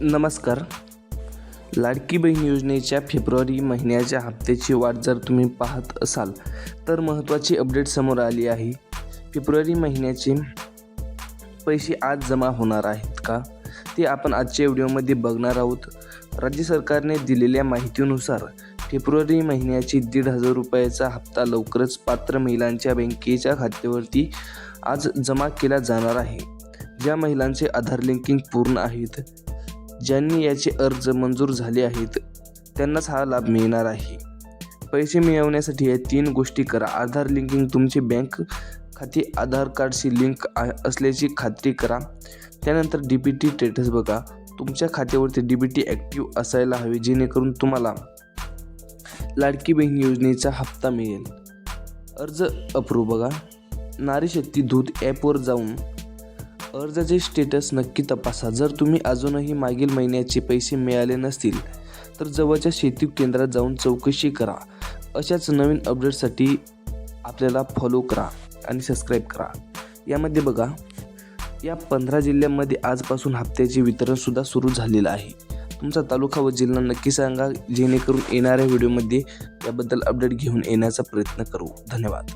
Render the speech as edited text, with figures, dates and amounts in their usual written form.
नमस्कार. लाडकी बहीण योजनेच्या फेब्रुवारी महिन्याच्या हप्त्याची वाट जर तुम्ही पाहत असाल तर महत्त्वाची अपडेट समोर आली आहे. फेब्रुवारी महिन्याचे पैसे आज जमा होणार आहेत का, ते आपण आजच्या व्हिडिओमध्ये बघणार आहोत. राज्य सरकारने दिलेल्या माहितीनुसार फेब्रुवारी महिन्याची 1,500 रुपयाचा हप्ता लवकरच पात्र महिलांच्या बँकेच्या खात्यावरती आज जमा केला जाणार आहे. ज्या महिलांचे आधार लिंकिंग पूर्ण आहेत, ज्यांनी याचे अर्ज मंजूर झाले आहेत, त्यांनाच हा लाभ मिळणार आहे. पैसे मिळवण्यासाठी या 3 गोष्टी करा. आधार लिंकिंग, तुमचे बँक खाते आधार कार्डशी लिंक असल्याची खात्री करा. त्यानंतर DBT स्टेटस बघा. तुमच्या खात्यावरती DBT ॲक्टिव्ह असायला हवे, जेणेकरून तुम्हाला लाडकी बहीण योजनेचा हप्ता मिळेल. अर्ज अप्रूव्ह बघा. नारी शक्ती दूत ॲपवर जाऊन अर्जाचे स्टेटस नक्की तपासा. जर तुम्ही अजूनही मागील महिन्याचे पैसे मिळाले नसतील तर जवळच्या शेती केंद्रात जाऊन चौकशी करा. अशाच नवीन अपडेट्ससाठी आपल्याला फॉलो करा आणि सबस्क्राईब करा. यामध्ये बघा, या 15 जिल्ह्यांमध्ये आजपासून हप्त्याचे वितरणसुद्धा सुरू झालेलं आहे. तुमचा तालुका व जिल्हा नक्की सांगा, जेणेकरून येणाऱ्या व्हिडिओमध्ये याबद्दल अपडेट घेऊन येण्याचा प्रयत्न करू. धन्यवाद.